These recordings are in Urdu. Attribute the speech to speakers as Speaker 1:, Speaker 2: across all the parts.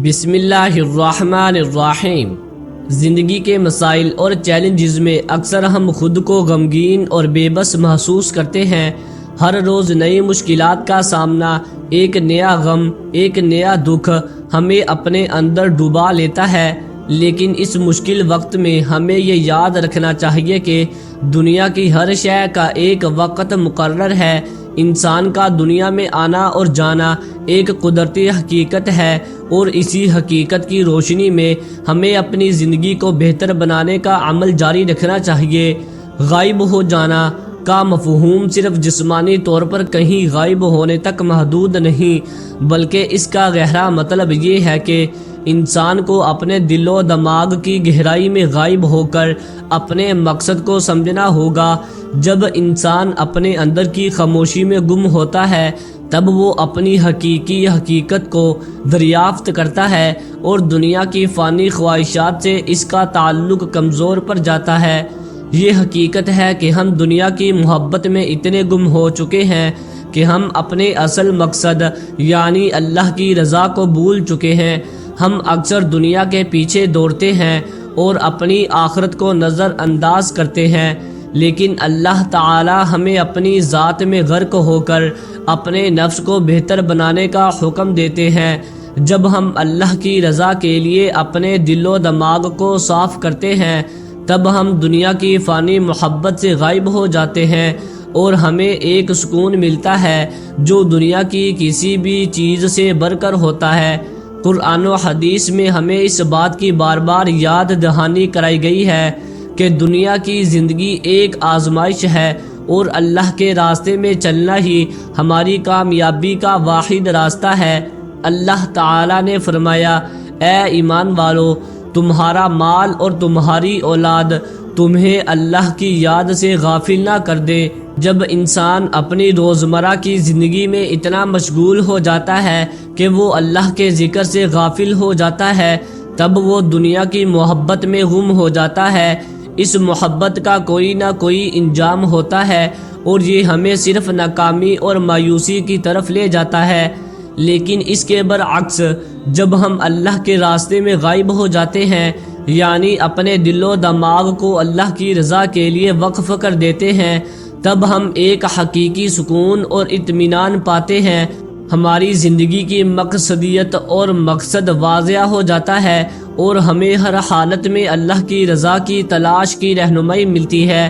Speaker 1: بسم اللہ الرحمن الرحیم۔ زندگی کے مسائل اور چیلنجز میں اکثر ہم خود کو غمگین اور بے بس محسوس کرتے ہیں۔ ہر روز نئی مشکلات کا سامنا، ایک نیا غم، ایک نیا دکھ ہمیں اپنے اندر ڈوبا لیتا ہے۔ لیکن اس مشکل وقت میں ہمیں یہ یاد رکھنا چاہیے کہ دنیا کی ہر شے کا ایک وقت مقرر ہے۔ انسان کا دنیا میں آنا اور جانا ایک قدرتی حقیقت ہے، اور اسی حقیقت کی روشنی میں ہمیں اپنی زندگی کو بہتر بنانے کا عمل جاری رکھنا چاہیے۔ غائب ہو جانا کا مفہوم صرف جسمانی طور پر کہیں غائب ہونے تک محدود نہیں، بلکہ اس کا گہرا مطلب یہ ہے کہ انسان کو اپنے دل و دماغ کی گہرائی میں غائب ہو کر اپنے مقصد کو سمجھنا ہوگا۔ جب انسان اپنے اندر کی خاموشی میں گم ہوتا ہے، تب وہ اپنی حقیقی حقیقت کو دریافت کرتا ہے، اور دنیا کی فانی خواہشات سے اس کا تعلق کمزور پڑ جاتا ہے۔ یہ حقیقت ہے کہ ہم دنیا کی محبت میں اتنے گم ہو چکے ہیں کہ ہم اپنے اصل مقصد یعنی اللہ کی رضا کو بھول چکے ہیں۔ ہم اکثر دنیا کے پیچھے دوڑتے ہیں اور اپنی آخرت کو نظر انداز کرتے ہیں، لیکن اللہ تعالی ہمیں اپنی ذات میں غرق ہو کر اپنے نفس کو بہتر بنانے کا حکم دیتے ہیں۔ جب ہم اللہ کی رضا کے لیے اپنے دل و دماغ کو صاف کرتے ہیں، تب ہم دنیا کی فانی محبت سے غائب ہو جاتے ہیں، اور ہمیں ایک سکون ملتا ہے جو دنیا کی کسی بھی چیز سے بڑھ کر ہوتا ہے۔ قرآن و حدیث میں ہمیں اس بات کی بار بار یاد دہانی کرائی گئی ہے کہ دنیا کی زندگی ایک آزمائش ہے، اور اللہ کے راستے میں چلنا ہی ہماری کامیابی کا واحد راستہ ہے۔ اللہ تعالی نے فرمایا، اے ایمان والو، تمہارا مال اور تمہاری اولاد تمہیں اللہ کی یاد سے غافل نہ کر دے۔ جب انسان اپنی روزمرہ کی زندگی میں اتنا مشغول ہو جاتا ہے کہ وہ اللہ کے ذکر سے غافل ہو جاتا ہے، تب وہ دنیا کی محبت میں گم ہو جاتا ہے۔ اس محبت کا کوئی نہ کوئی انجام ہوتا ہے، اور یہ ہمیں صرف ناکامی اور مایوسی کی طرف لے جاتا ہے۔ لیکن اس کے برعکس، جب ہم اللہ کے راستے میں غائب ہو جاتے ہیں، یعنی اپنے دل و دماغ کو اللہ کی رضا کے لیے وقف کر دیتے ہیں، تب ہم ایک حقیقی سکون اور اطمینان پاتے ہیں۔ ہماری زندگی کی مقصدیت اور مقصد واضح ہو جاتا ہے، اور ہمیں ہر حالت میں اللہ کی رضا کی تلاش کی رہنمائی ملتی ہے۔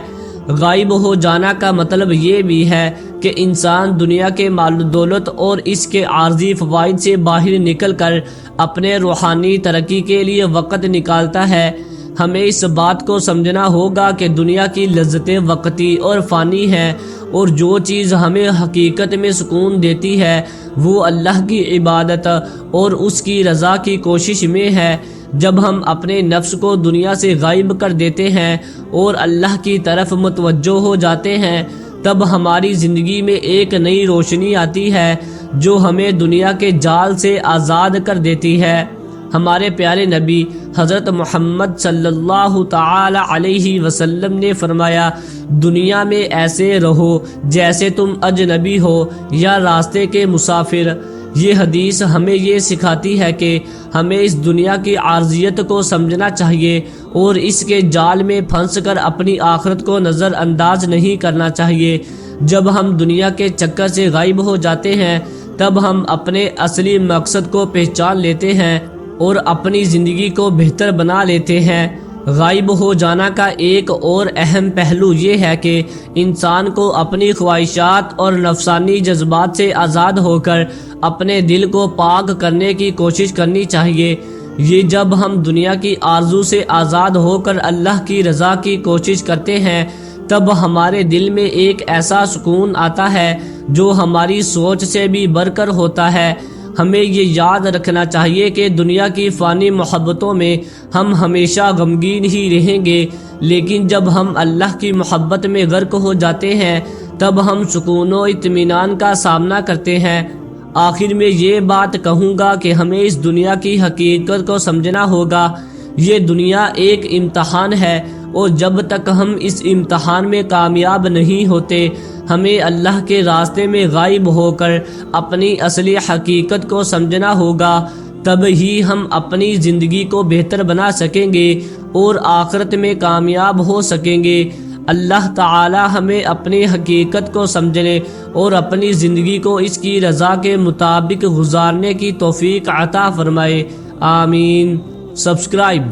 Speaker 1: غائب ہو جانا کا مطلب یہ بھی ہے کہ انسان دنیا کے مال و دولت اور اس کے عارضی فوائد سے باہر نکل کر اپنے روحانی ترقی کے لیے وقت نکالتا ہے۔ ہمیں اس بات کو سمجھنا ہوگا کہ دنیا کی لذتیں وقتی اور فانی ہیں، اور جو چیز ہمیں حقیقت میں سکون دیتی ہے وہ اللہ کی عبادت اور اس کی رضا کی کوشش میں ہے۔ جب ہم اپنے نفس کو دنیا سے غائب کر دیتے ہیں اور اللہ کی طرف متوجہ ہو جاتے ہیں، تب ہماری زندگی میں ایک نئی روشنی آتی ہے جو ہمیں دنیا کے جال سے آزاد کر دیتی ہے۔ ہمارے پیارے نبی حضرت محمد صلی اللہ تعالی علیہ وسلم نے فرمایا، دنیا میں ایسے رہو جیسے تم اجنبی ہو یا راستے کے مسافر۔ یہ حدیث ہمیں یہ سکھاتی ہے کہ ہمیں اس دنیا کی عارضیت کو سمجھنا چاہیے، اور اس کے جال میں پھنس کر اپنی آخرت کو نظر انداز نہیں کرنا چاہیے۔ جب ہم دنیا کے چکر سے غائب ہو جاتے ہیں، تب ہم اپنے اصلی مقصد کو پہچان لیتے ہیں اور اپنی زندگی کو بہتر بنا لیتے ہیں۔ غائب ہو جانا کا ایک اور اہم پہلو یہ ہے کہ انسان کو اپنی خواہشات اور نفسانی جذبات سے آزاد ہو کر اپنے دل کو پاک کرنے کی کوشش کرنی چاہیے۔ یہ جب ہم دنیا کی آرزو سے آزاد ہو کر اللہ کی رضا کی کوشش کرتے ہیں، تب ہمارے دل میں ایک ایسا سکون آتا ہے جو ہماری سوچ سے بھی بڑھ کر ہوتا ہے۔ ہمیں یہ یاد رکھنا چاہیے کہ دنیا کی فانی محبتوں میں ہم ہمیشہ غمگین ہی رہیں گے، لیکن جب ہم اللہ کی محبت میں غرق ہو جاتے ہیں، تب ہم سکون و اطمینان کا سامنا کرتے ہیں۔ آخر میں یہ بات کہوں گا کہ ہمیں اس دنیا کی حقیقت کو سمجھنا ہوگا۔ یہ دنیا ایک امتحان ہے، اور جب تک ہم اس امتحان میں کامیاب نہیں ہوتے، ہمیں اللہ کے راستے میں غائب ہو کر اپنی اصلی حقیقت کو سمجھنا ہوگا، تب ہی ہم اپنی زندگی کو بہتر بنا سکیں گے اور آخرت میں کامیاب ہو سکیں گے۔ اللہ تعالی ہمیں اپنی حقیقت کو سمجھنے اور اپنی زندگی کو اس کی رضا کے مطابق گزارنے کی توفیق عطا فرمائے، آمین۔ سبسکرائب